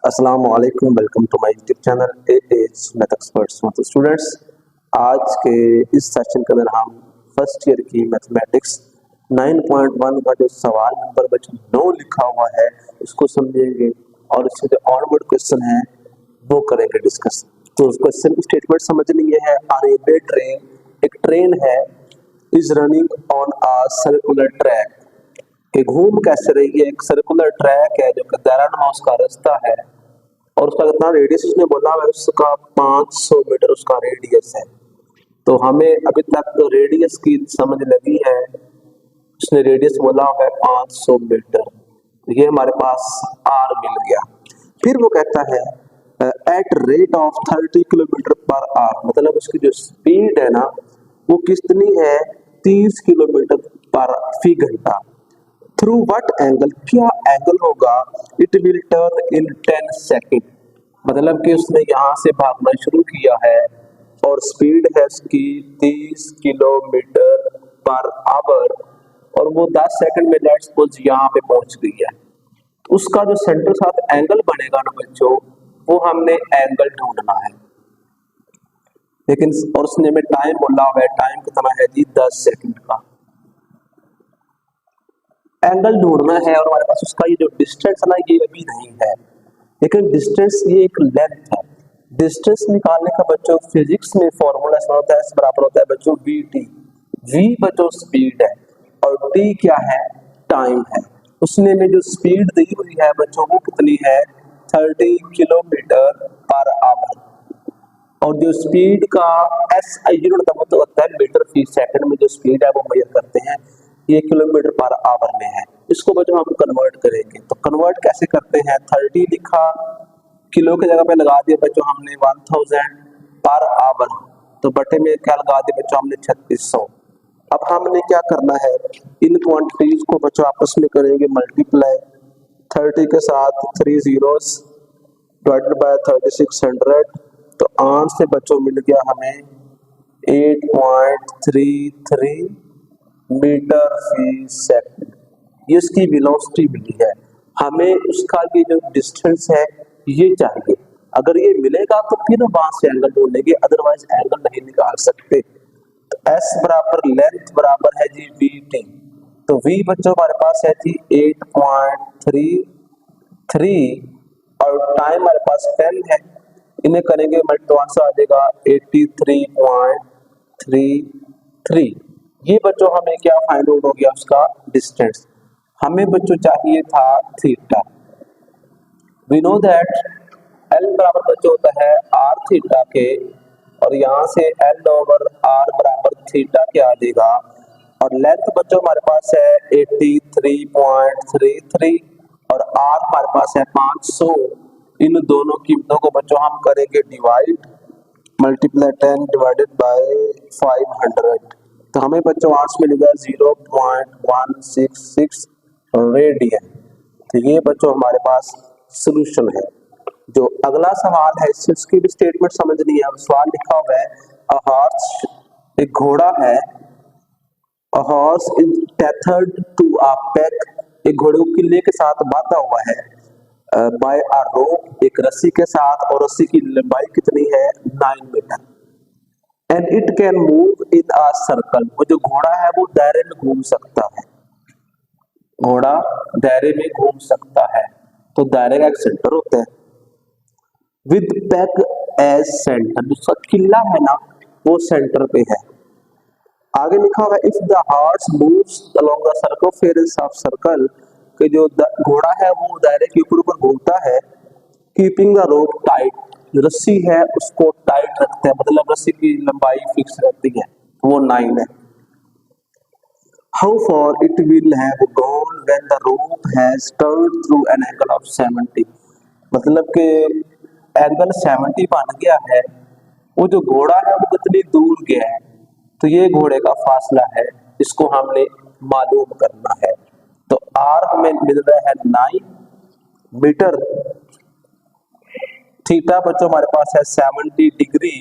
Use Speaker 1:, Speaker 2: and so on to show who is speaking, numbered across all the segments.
Speaker 1: अस्सलाम वालेकुम, welcome to my YouTube channel AH math experts. मतलब स्टूडेंट्स, आज के इस सेशन के अंदर हम फर्स्ट ईयर की मैथमेटिक्स 9.1 का जो सवाल नंबर बच्चों 9 लिखा हुआ है उसको समझेंगे और इसके जो ऑनवर्ड क्वेश्चन है वो करेंगे डिस्कस। तो उस क्वेश्चन की स्टेटमेंट समझनी है। आ रेलवे ट्रेन, एक ट्रेन है, is running on a circular track, कि घूम कैसे रही है, एक सर्कुलर ट्रैक है जो कि दायरानुमा उसका रास्ता है और उसका कितना रेडियस उसने बोला है, उसका 500 मीटर उसका रेडियस है। तो हमें अभी तक तो रेडियस की समझ लगी है, उसने रेडियस बोला है 500 मीटर, ये हमारे पास आर मिल गया। फिर वो कहता है at rate of 30 kilometre per hour, मतलब उसकी जो स्पीड है ना वो कितनी है, 30 किलोमीटर पर फी घंटा। थ्रू व्हाट एंगल, क्या एंगल होगा, it will turn in 10 second, मतलब कि उसने यहाँ से भागना शुरू किया है और स्पीड है उसकी 30 किलोमीटर पर आवर और वो 10 सेकंड में लेट्स सपोज यहाँ पे पहुंच गई है। उसका जो सेंटर साथ एंगल बनेगा ना बच्चों, वो हमने एंगल ढूंढना है। लेकिन और उसने में टाइम बोला हुआ है, टाइम कितना है जी, 10 सेकंड का एंगल ढूंढना है। और हमारे पास उसका ये जो डिस्टेंस है ना ये अभी नहीं है, लेकिन डिस्टेंस ये एक लेंथ है। डिस्टेंस निकालने का बच्चों फिजिक्स में फॉर्मूला ऐसा होता है, इस बराबर होता है बच्चों वी टी। वी बच्चों स्पीड है और टी क्या है, टाइम है। उसने में जो स्पीड दी हुई है बच्चों वो कितनी है, 30 किलोमीटर पर आवर। और जो स्पीड का एस आई यूनिट मतलब होता है मीटर फी सेकंड में, जो स्पीड है वो मेजर करते हैं, ये किलोमीटर पर आवर में है। इसको बच्चों हम कन्वर्ट करेंगे, तो कन्वर्ट कैसे करते हैं, 30 लिखा, किलो की जगह पे लगा दिया बच्चों हमने 1000 पर आवर, तो बटे में क्या लगा दिया बच्चों हमने 3600। अब हमने क्या करना है, इन क्वांटिटीज को बच्चों आपस में करेंगे मल्टीप्लाई, 30 के साथ 3 जीरोस डिवाइडेड बाय 3600, तो आंसर से बच्चों मिल गया हमें 8.33 मीटर फी सेकंड। ये इसकी वेलोसिटी मिली है, हमें उसका ये जो डिस्टेंस है ये चाहिए। अगर ये मिलेगा तो फिर हम वहां से एंगल ढूंढेंगे, अदरवाइज एंगल नहीं निकाल सकते। तो एस बराबर लेंथ बराबर है जी वी टी, तो वी बच्चों हमारे पास है जी 8.33 और टाइम हमारे पास 10 है, इन्हें करेंगे मल्टी तो आंसर आ जाएगा 83.33। ये बच्चों हमें क्या फाइंड आउट हो गया, उसका डिस्टेंस। हमें बच्चों चाहिए था theta. We know that L बराबर बच्चों होता है आर थीटा के, और यहाँ से एल ओवर आर बराबर थीटा के आ जाएगा। और लेंथ बच्चों हमारे पास है 83.33 और आर हमारे पास है 500। इन दोनों कीमतों को बच्चों हम करेंगे डिवाइड, मल्टीप्लाई 10 डिवाइडेड बाय 500, तो हमें बच्चों आंसर मिलेगा 0.166 रेडियन। तो ये बच्चों हमारे पास सॉल्यूशन है। जो अगला सवाल है इसकी भी स्टेटमेंट समझनी है। सवाल लिखा हुआ है अ हॉर्स, एक घोड़ा है, a horse is tethered to a peg, एक घोड़े को किले के साथ बांधा हुआ है, बाय अ रोप, एक रस्सी के साथ, और रस्सी की लंबाई कितनी है, 9 metre. And it can move in a circle, वो जो घोड़ा है वो दायरे में घूम सकता है, घोड़ा दायरे में घूम सकता है। तो दायरे का एक सेंटर होता है, विद पैक एज सेंटर, जिसका किला है ना वो सेंटर पे है। आगे लिखा हुआ है if the horse moves along the circumference of circle, कि जो घोड़ा है वो दायरे के ऊपर ऊपर घूमता है, कीपिंग द रोप टाइट, जो रस्सी है उसको टाइट रखते हैं, मतलब रस्सी की लंबाई फिक्स रहती है, वो 9 है। How for it will have gone when the rope has turned through an angle of 70, मतलब कि एंगल 70 बन गया है, वो जो घोड़ा है वो कितनी दूर गया है, तो ये घोड़े का फासला है, इसको हमने मालूम करना है। तो आर हमें मिल रहा है 9 मीटर, थीटा बच्चों हमारे पास है 70 डिग्री,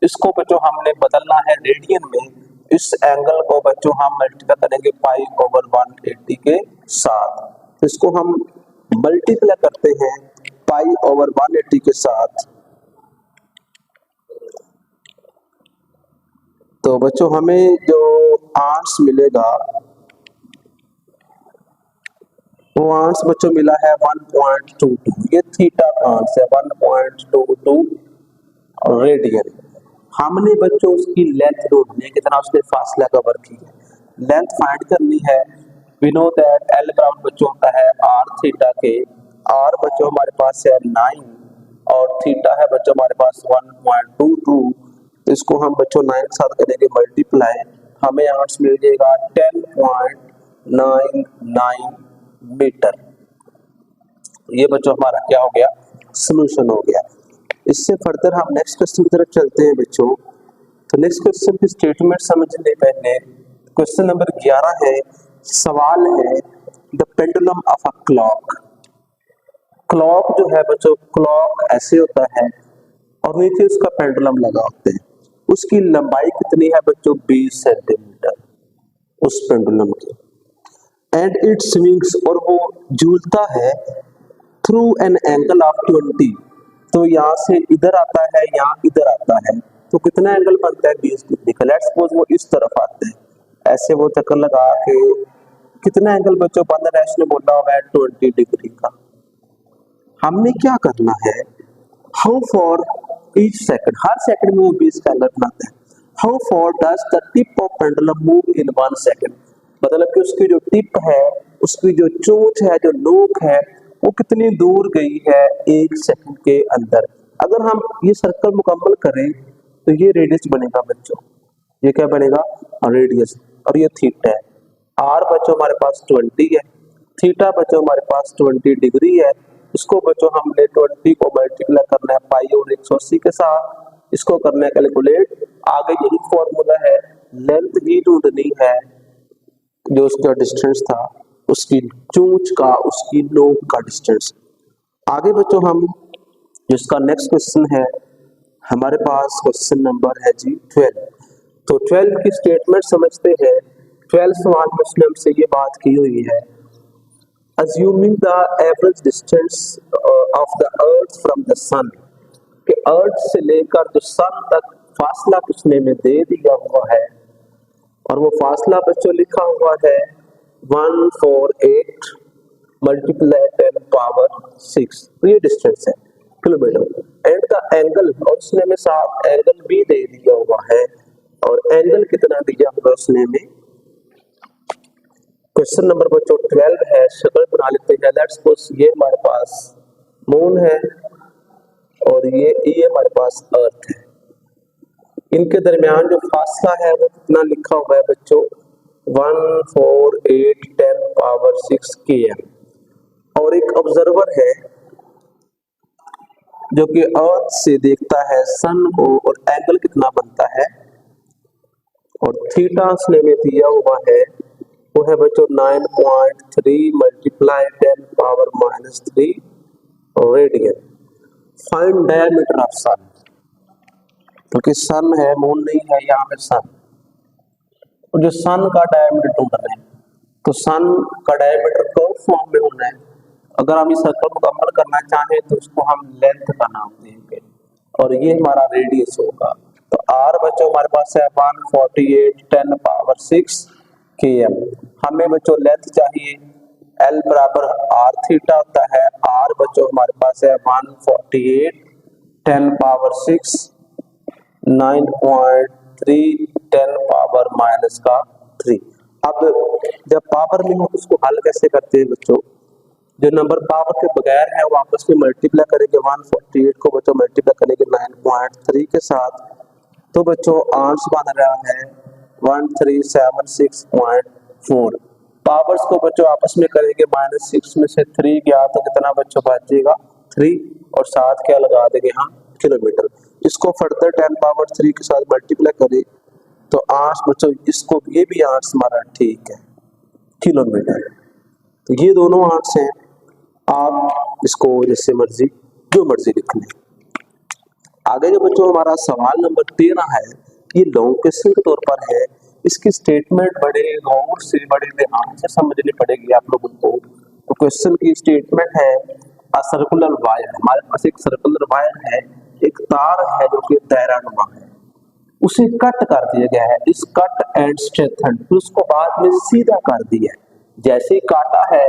Speaker 1: इसको बच्चों हमने बदलना है रेडियन में। इस एंगल को बच्चों हम मल्टीप्लाई करेंगे पाई ओवर 180 के साथ, इसको हम मल्टीप्लाई करते हैं पाई ओवर 180 के साथ। तो बच्चों हमें जो आंसर मिलेगा वो आंसर बच्चों मिला है 1.22। ये थीटा का आंसर है 1.22 रेडियन। हमने बच्चों उसकी लेंथ ढूंढनी है, कितना उसने फासला कवर किया, लेंथ फाइंड करनी है। वी नो दैट एल बराबर बच्चों होता है आर थीटा के। आर बच्चों हमारे पास है 9 और थीटा है बच्चों हमारे पास 1.22। तो इसको हम बच्चों 9 के साथ करेंगे मल्टीप्लाई, हमें आंसर मिल जाएगा 10.99 मीटर। ये बच्चों हमारा क्या हो गया, सॉल्यूशन हो गया। इससे फर्दर हम नेक्स्ट क्वेश्चन की तरफ चलते हैं बच्चों। तो नेक्स्ट क्वेश्चन की स्टेटमेंट समझने पहले क्वेश्चन नंबर 11 है। सवाल है the pendulum of a clock. Clock जो है बच्चों, क्लॉक ऐसे होता है और नीचे उसका पेंडुलम लगा होते हैं। उसकी लंबाई कितनी है बच्चों, 20 सेंटीमीटर उस पेंडुलम की। एंड इट स्विंग्स, और वो झूलता है थ्रू एन एंगल ऑफ 20। तो यहाँ से इधर आता है, यहाँ इधर आता है, तो कितना एंगल बनता है, 20 डिग्री का। लेट्स सपोज वो इस तरफ आते हैं, ऐसे वो चक्कर लगा के कितना एंगल बच्चों बन रहा है, इसने बोला हुआ है 20 डिग्री का। हमने क्या करना है, how for each second, her second में वो 20 का एंगल बनाता है। How for does the tip of pendulum move in 1 second, मतलब कि उसकी जो टिप है, उसकी जो चोंच है, जो नोक है, वो कितनी दूर गई है 1 सेकंड के अंदर। अगर हम ये सर्कल मुकम्मल करें तो ये रेडियस बनेगा बच्चों, ये क्या बनेगा, रेडियस। और ये थीटा है। आर बच्चों हमारे पास 20 है, थीटा बच्चों हमारे पास 20 डिग्री है। इसको बच्चों हमने 20 को मल्टीप्लाई करना है पाई और 180 के साथ, इसको करना है कैलकुलेट। आगे यही फॉर्मूला है, लेंथ भी ढूंढनी है, जो उसका डिस्टेंस था, उसकी चोंच का, उसकी नोक का डिस्टेंस। आगे बच्चों हम जिसका नेक्स्ट क्वेश्चन है, हमारे पास क्वेश्चन नंबर है जी 12। तो 12 की स्टेटमेंट समझते हैं। 12 सवाल में उसने हमसे ये बात की हुई है, assuming the average distance of the earth from the sun, कि अर्थ से लेकर जो सन तक फासला पूछने में दे दिया हुआ है, और वो फासला बच्चों लिखा हुआ है 148 मल्टीप्लाई 10 पावर 6। तो ये डिस्टेंस है किलोमीटर। एंड द एंगल, और उसने में साथ एंगल भी दे दिया हुआ है, और एंगल कितना दिया हुआ उसने में। क्वेश्चन नंबर बच्चों 12 है, शक्ल बना लेते हैं। लेट्स सपोज ये हमारे पास मून है और ये हमारे पास अर्थ है। इनके दरमियान जो फासला है वो कितना लिखा हुआ है बच्चों, 148 10 पावर 6 km। और एक ऑब्जर्वर है जो कि अर्थ से देखता है सन को, और एंगल कितना बनता है, और थीटा उसने में दिया हुआ है, वो है बच्चों 9.3 multiply 10 power -3 radian. Find diameter of sun, क्योंकि सन है, मून नहीं है, यहाँ पे सन, और जो सन का डायमीटर ढूंढना है, तो सन का डायमीटर कर्व फॉर्म में होना है। अगर हम इस सर्कल को मुकम्मल करना चाहें तो उसको हम लेंथ का नाम देंगे, और ये हमारा रेडियस होगा। तो आर बच्चों हमारे पास है 148 10 पावर 6 km। हमें बच्चों लेंथ चाहिए, एल बराबर आर थीटा होता है। आर बच्चों हमारे पास है 148 10 पावर 6 9.3 10 पावर -3। अब जब पावर में हो उसको हल कैसे करते हैं बच्चों, जो नंबर पावर के बगैर है वो आपस में मल्टीप्लाई करेंगे। 148 को बच्चों मल्टीप्लाई करेंगे 9.3 के साथ, तो बच्चों आंसर बन रहा है 1376.4। पावर्स को बच्चों आपस में करेंगे, -6 में से 3 गया तो कितना बच्चों बचेगा 3, और साथ क्या लगा देंगे हम, किलोमीटर। इसको फर्दर 10 पावर 3 के साथ मल्टीप्लाई करें तो आंसर बच्चों, इसको ये भी आंसर हमारा ठीक है, किलोमीटर। तो ये दोनों आंसर हैं, आप इसको जैसे मर्जी जो मर्जी लिख लें। आगे जो बच्चों हमारा सवाल नंबर 13 है, ये लॉन्ग क्वेश्चन के तौर पर है। इसकी स्टेटमेंट बड़े गौर से, बड़े ध्यान से समझनी पड़ेगी आप लोगों को। तो क्वेश्चन की स्टेटमेंट है, अ सर्कुलर वायर, हमारे पास एक सर्कुलर वायर है, एक तार है जो कि दायरानुमा है, उसे कट कर दिया गया है, इस कट एंड स्ट्रेंथन, फिर उसको बाद में सीधा कर दिया है, जैसे ही काटा है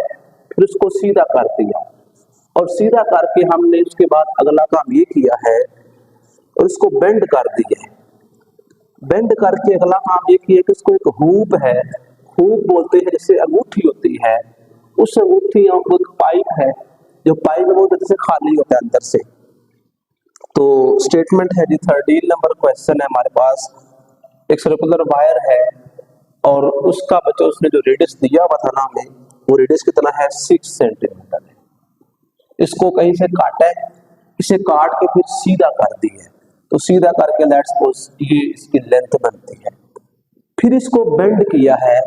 Speaker 1: फिर उसको सीधा कर दिया, और सीधा करके हमने उसके बाद अगला काम ये किया है और इसको बेंड कर दिया है। बेंड करके अगला काम ये किया कि इसको एक हुप है, हुप बोलते हैं, जैसे अंगूठी होती है, उस अंगूठी को एक पाइप है, जो पाइप है वो जैसे खाली होता है अंदर से। तो स्टेटमेंट है जी 13 नंबर क्वेश्चन है हमारे पास, एक सर्कुलर वायर है और उसका बच्चा उसने जो रेडियस दिया हुआ था ना हमें, वो रेडियस कितना है 6 सेंटीमीटर है। इसको कहीं से काटा है, इसे काट के फिर सीधा कर दी है, तो सीधा करके लेट्स सपोज ये इसकी लेंथ बनती है। फिर इसको बेंड किया है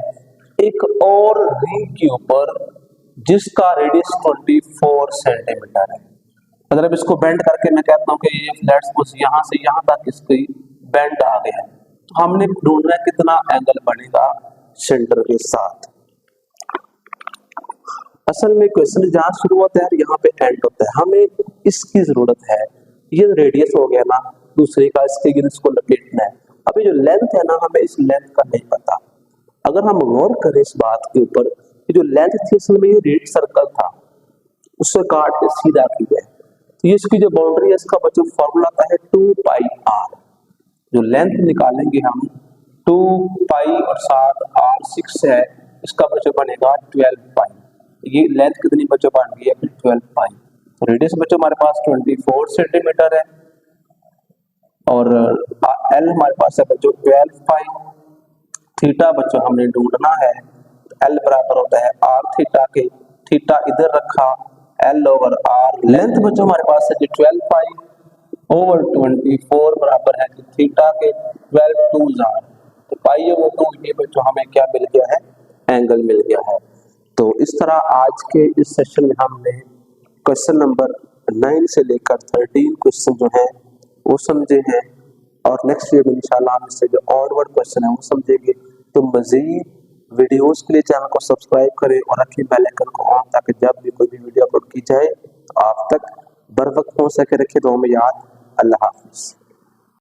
Speaker 1: एक और रिंग के ऊपर जिसका रेडियस 24 सेंटीमीटर है। मतलब इसको बेंड करके मैं कहता हूँ कि ये लेट्स सपोज यहाँ से यहाँ तक इसकी बेंड आ गया है, तो हमने ढूंढना है कितना एंगल बनेगा सेंटर के साथ। असल में क्वेश्चन जहाँ शुरू होता है यहाँ पे एंड होता है, हमें इसकी जरूरत है। ये रेडियस हो गया ना, दूसरे का इसके इसको लपेटना है। अभी जो लेंथ है ना, हमें इस लेंथ का नहीं पता। अगर हम गौर करें इस बात के ऊपर, जो लेंथ थी असल में ये रेड सर्कल था, उससे काट के सीधा किया है, तो ये इसकी जो बाउंड्री है इसका बच्चों फॉर्मूला आता है 2 पाई आर। जो लेंथ निकालेंगे हम 2 पाई और साथ आर 6 है, इसका बच्चों बनेगा 12 पाई। ये लेंथ कितनी बच्चों बन गई है 12 पाई। तो रेडियस बच्चों हमारे पास 24 सेंटीमीटर है और एल हमारे पास है बच्चों 12 पाई। थीटा बच्चों हमने ढूंढना है, एल बराबर होता है आर थीटा के, थीटा इधर रखा, एल ओवर आर। लेंथ बच्चों हमारे पास है 12 पाई ओवर 24 बराबर है थीटा के 12 2 आर। तो पाई है वो 2, ये बच्चों हमें क्या मिल गया है, एंगल मिल गया है। तो इस तरह आज के इस सेशन में हमने क्वेश्चन नंबर 9 से लेकर 13 क्वेश्चन जो हैं वो समझे हैं, और नेक्स्ट वीडियो में इंशाल्लाह हम इससे जो ऑनवर्ड क्वेश्चन है वो समझेंगे। तो मजीद वीडियोस के लिए चैनल को सब्सक्राइब करें और रखें बेल आइकन को ऑन, ताकि जब भी कोई भी वीडियो अपलोड की जाए तो आप तक बर वक्त पहुंच सके। रखें, दुआ में याद। अल्लाह हाफिज।